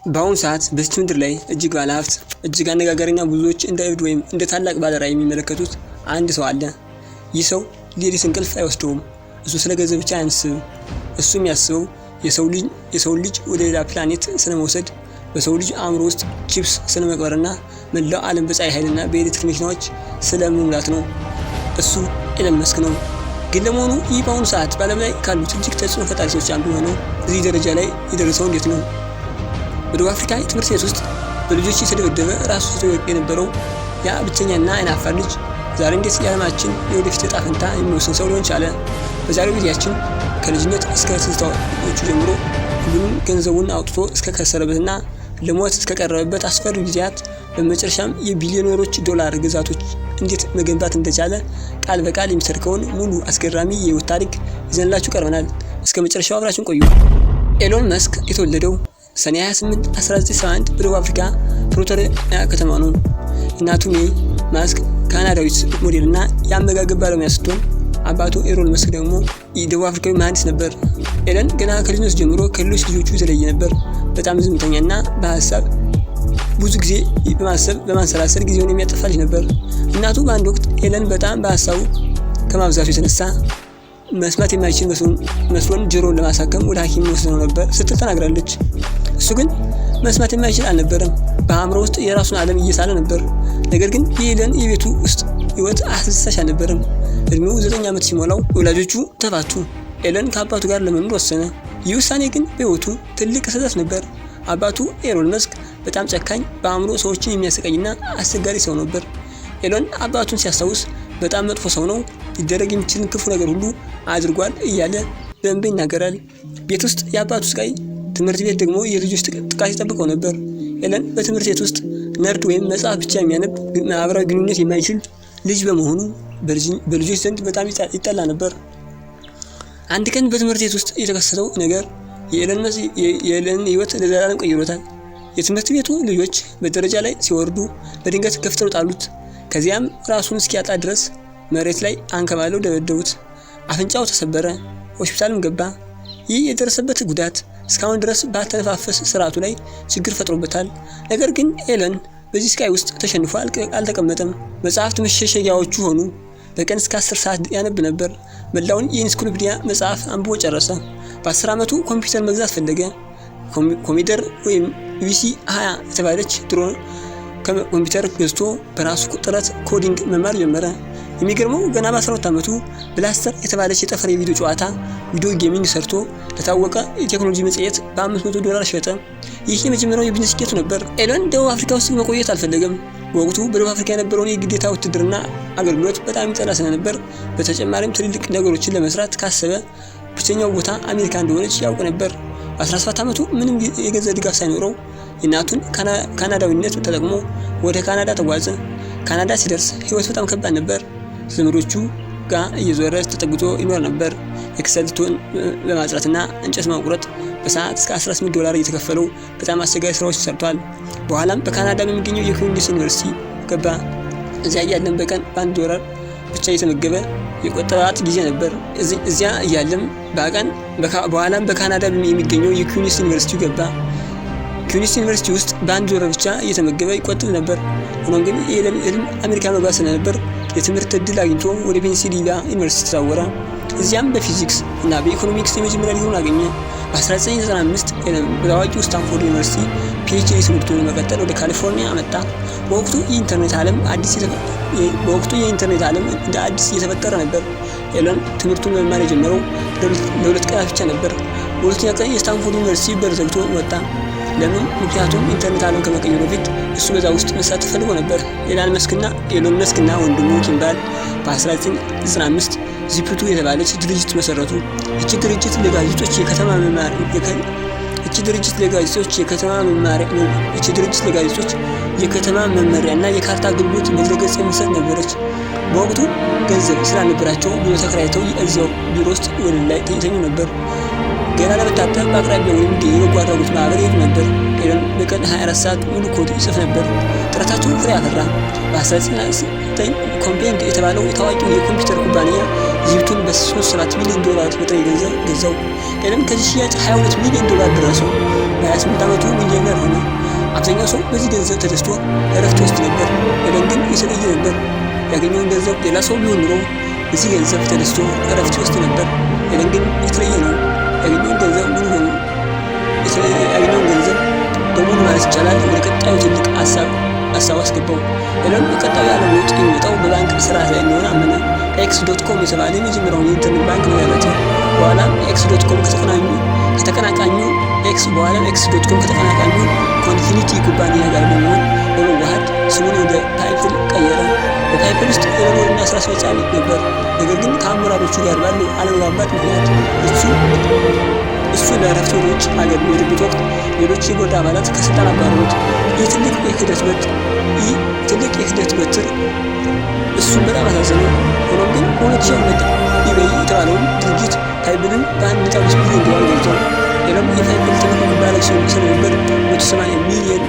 በአሁኑ ሰዓት በዚች ምድር ላይ እጅግ ባለሀብት፣ እጅግ አነጋጋሪና ብዙዎች እንደ እብድ ወይም እንደ ታላቅ ባለራዕይ የሚመለከቱት አንድ ሰው አለ። ይህ ሰው ሌሊት እንቅልፍ አይወስደውም። እሱ ስለ ገንዘብ ብቻ አያስብም። እሱ የሚያስበው የሰው ልጅ ወደ ሌላ ፕላኔት ስለመውሰድ፣ በሰው ልጅ አእምሮ ውስጥ ቺፕስ ስለመቅበርና መላው ዓለም በፀሐይ ኃይልና በኤሌክትሪክ መኪናዎች ስለመሙላት ነው። እሱ ኤለን መስክ ነው። ግን ለመሆኑ ይህ በአሁኑ ሰዓት በዓለም ላይ ካሉት እጅግ ተጽዕኖ ፈጣሪ ሰዎች አንዱ ሆነው እዚህ ደረጃ ላይ የደረሰው እንዴት ነው? በደቡብ አፍሪካ ትምህርት ቤት ውስጥ በልጆች የተደበደበ ራሱ ስቶ የነበረው ያ ብቸኛና አይናፋር ልጅ ዛሬ እንዴት የዓለማችን የወደፊት ዕጣ ፈንታ የሚወስን ሰው ሊሆን ቻለ? በዛሬው ቪዲዮአችን ከልጅነት እስከ ትዝታዎቹ ጀምሮ ሁሉንም ገንዘቡን አውጥቶ እስከ ከሰረበትና ለሞት እስከቀረበበት አስፈሪ ጊዜያት በመጨረሻም የቢሊዮነሮች ዶላር ግዛቶች እንዴት መገንባት እንደቻለ ቃል በቃል የሚተርከውን ሙሉ አስገራሚ የህይወት ታሪክ ይዘንላችሁ ቀርበናል። እስከ መጨረሻው አብራችሁን ቆዩ። ኤሎን መስክ የተወለደው ሰኔ 28 1971 በደቡብ አፍሪካ ፕሪቶሪያ ከተማ ነው። እናቱ ሜይ ማስክ ካናዳዊት ሞዴልና የአመጋገብ ባለሙያ ስትሆን አባቱ ኤሎን መስክ ደግሞ የደቡብ አፍሪካዊ መሐንዲስ ነበር። ኤለን ገና ከልጅነቱ ጀምሮ ከሌሎች ልጆቹ የተለየ ነበር። በጣም ዝምተኛና በሀሳብ ብዙ ጊዜ በማንሰላሰል ጊዜውን የሚያጠፋ ልጅ ነበር። እናቱ በአንድ ወቅት ኤለን በጣም በሀሳቡ ከማብዛቱ የተነሳ መስማት የማይችል መስሎን ጆሮውን ለማሳከም ወደ ሐኪም ወስደው ነበር ስትል ተናግራለች። እሱ ግን መስማት የማይችል አልነበረም። በአእምሮ ውስጥ የራሱን ዓለም እየሳለ ነበር። ነገር ግን የኤለን የቤቱ ውስጥ ህይወት አስደሳች አልነበረም። እድሜው 9 ዓመት ሲሞላው ወላጆቹ ተፋቱ። ኤለን ከአባቱ ጋር ለመኖር ወሰነ። ይህ ውሳኔ ግን በህይወቱ ትልቅ ስህተት ነበር። አባቱ ኤሎን መስክ በጣም ጨካኝ፣ በአእምሮ ሰዎችን የሚያሰቃይና አስቸጋሪ ሰው ነበር። ኤሎን አባቱን ሲያስታውስ በጣም መጥፎ ሰው ነው፣ ሊደረግ የሚችልን ክፉ ነገር ሁሉ አድርጓል እያለ በእንባ ይናገራል። ቤት ውስጥ የአባቱ ስቃይ፣ ትምህርት ቤት ደግሞ የልጆች ጥቃት ይጠብቀው ነበር። ኤለን በትምህርት ቤት ውስጥ ነርድ ወይም መጽሐፍ ብቻ የሚያነብ ማህበራዊ ግንኙነት የማይችል ልጅ በመሆኑ በልጆች ዘንድ በጣም ይጠላ ነበር። አንድ ቀን በትምህርት ቤት ውስጥ የተከሰተው ነገር የኤለን ህይወት ለዘላለም ቀይሮታል። የትምህርት ቤቱ ልጆች በደረጃ ላይ ሲወርዱ በድንገት ገፍትረው ጣሉት። ከዚያም ራሱን እስኪያጣ ድረስ መሬት ላይ አንከባለው ደበደቡት። አፍንጫው ተሰበረ፣ ሆስፒታልም ገባ። ይህ የደረሰበት ጉዳት እስካሁን ድረስ በአተነፋፈስ ስርዓቱ ላይ ችግር ፈጥሮበታል። ነገር ግን ኤለን በዚህ ስቃይ ውስጥ ተሸንፎ አልተቀመጠም። መጽሐፍት መሸሸጊያዎቹ ሆኑ። በቀን እስከ 10 ሰዓት ያነብ ነበር። መላውን የኢንሳይክሎፒዲያ መጽሐፍ አንብቦ ጨረሰ። በ10 ዓመቱ ኮምፒውተር መግዛት ፈለገ። ኮሚደር ወይም ቪሲ 20 የተባለች ድሮ ኮምፒውተር ገዝቶ በራሱ ጥረት ኮዲንግ መማር ጀመረ። የሚገርመው ገና በ12 ዓመቱ ብላስተር የተባለች የጠፈር የቪዲዮ ጨዋታ ቪዲዮ ጌሚንግ ሰርቶ ለታወቀ የቴክኖሎጂ መጽሔት $500 ሸጠ። ይህ የመጀመሪያው የቢዝነስ ስኬቱ ነበር። ኤለን ደቡብ አፍሪካ ውስጥ መቆየት አልፈለገም። በወቅቱ በደቡብ አፍሪካ የነበረውን የግዴታ ውትድርና አገልግሎት በጣም ይጠላ ስለነበር፣ በተጨማሪም ትልልቅ ነገሮችን ለመስራት ካሰበ ብቸኛው ቦታ አሜሪካ እንደሆነች ያውቅ ነበር። በ17 ዓመቱ ምንም የገንዘብ ድጋፍ ሳይኖረው የእናቱን ካናዳዊነት ተጠቅሞ ወደ ካናዳ ተጓዘ። ካናዳ ሲደርስ ህይወት በጣም ከባድ ነበር። ዘመዶቹ ጋር እየዞረ ተጠግቶ ይኖር ነበር። የከሰል ቶን በማጽዳትና እንጨት ማቁረጥ በሰዓት እስከ $18 እየተከፈለው በጣም አስቸጋሪ ስራዎች ሰርቷል። በኋላም በካናዳ በሚገኘው የኩዊንስ ዩኒቨርሲቲ ገባ። እዚያ እያለም በቀን $1 ብቻ እየተመገበ የቆጠባት ጊዜ ነበር። እዚያ እያለም በኋላም በካናዳ የሚገኘው የኩዊንስ ዩኒቨርሲቲ ገባ። ኩዊንስ ዩኒቨርሲቲ ውስጥ $1 ብቻ እየተመገበ ይቆጥብ ነበር። ሆኖም ግን የኤለን ህልም አሜሪካ መግባት ስለነበር የትምህርት እድል አግኝቶ ወደ ፔንሲልቬኒያ ዩኒቨርሲቲ ተዛወረ። እዚያም በፊዚክስ እና በኢኮኖሚክስ የመጀመሪያ ዲግሪውን አገኘ። በ1995 ኤለን በታዋቂው ስታንፎርድ ዩኒቨርሲቲ ፒኤችዲ ትምህርቱን ለመቀጠል ወደ ካሊፎርኒያ መጣ። በወቅቱ የኢንተርኔት ዓለም እንደ አዲስ እየተፈጠረ ነበር። ኤለን ትምህርቱን መማር የጀመረው ለ2 ቀናት ብቻ ነበር። በሁለተኛ ቀን የስታንፎርድ ዩኒቨርሲቲ በር ዘግቶ ወጣ። ለምን? ምክንያቱም ኢንተርኔት ዓለም ከመቀየሩ በፊት እሱ በዛ ውስጥ መሳተፍ ፈልጎ ነበር። ኤሎን መስክና ወንድሙ ኪምባል በ1995 ዚፕቱ የተባለች ድርጅት መሰረቱ። ይቺ ድርጅት ለጋዜጦች የከተማ መመሪያና የካርታ አገልግሎት መድረገጽ የምትሰጥ ነበረች። በወቅቱ ገንዘብ ስላልነበራቸው ቢሮ ተከራይተው እዚያው ቢሮ ውስጥ ወለል ላይ ተኝተው ነበር። ገና ለመታጠብ በአቅራቢያው የሚገኝ የበጎ አድራጎት ማህበር ይሄዱ ነበር። ኤለን በቀን 24 ሰዓት ሙሉ ኮድ ይጽፍ ነበር። ጥረታቸው ፍሬ አፈራ። በ1999 ኮምፔንግ የተባለው የታዋቂው የኮምፒውተር ኩባንያ ዚፕቱን በ$37 ሚሊዮን በጥሬ ገንዘብ ገዛው። ኤለን ከዚህ ሽያጭ $22 ሚሊዮን ደረሰው። በ28 ዓመቱ ሚሊዮነር ሆነ። ሰው በዚህ ገንዘብ ተደስቶ እረፍት ወስድ ነበር። ኤለን ግን የተለየ ነበር። ያገኘውን ገንዘብ ሌላ ሰው ቢሆን ኑሮ በዚህ ገንዘብ ተደስቶ እረፍት ወስድ ነበር። ኤለን ግን የተለየ ነው። ያገኘውን ገንዘብ በሙሉ ማለት ይቻላል ወደ ቀጣዩ ትልቅ ሀሳብ አስገባው። ኤለን በቀጣዩ የዓለም ለውጥ የሚመጣው በባንክ ስርዓት ላይ እንደሆነ አመነ። ኤክስ.ኮም የተባለ የመጀመሪያውን የኢንተርኔት ባንክ መሰረተ። በኋላም ኤክስ.ኮም ከተቀናቃኙ ኮንፊኒቲ ኩባንያ ጋር በመዋሃድ ስሙን ወደ ፓይፕል ቀየረ። በፓይፕል ውስጥ ኤለን ዋና ስራ አስፈጻሚ ነበር። ነገር ግን ከአመራሮቹ ጋር ባለው አለመግባባት ምክንያት እሱ ለእረፍት ወደ ውጭ ሀገር በሄደበት ወቅት ሌሎች የቦርድ አባላት ከስልጣን አባረሩት። ይህ ትልቅ የክህደት በትር እሱን በጣም አሳዘነው። ሆኖም ግን በ2002 ኢቤይ የተባለውን ድርጅት ፓይፕልን በ1.5 ቢሊዮን ዶላር ገዝተው። ኤለን የፓይፕል ትልቁ ኩባንያ ስለነበር $180 ሚሊዮን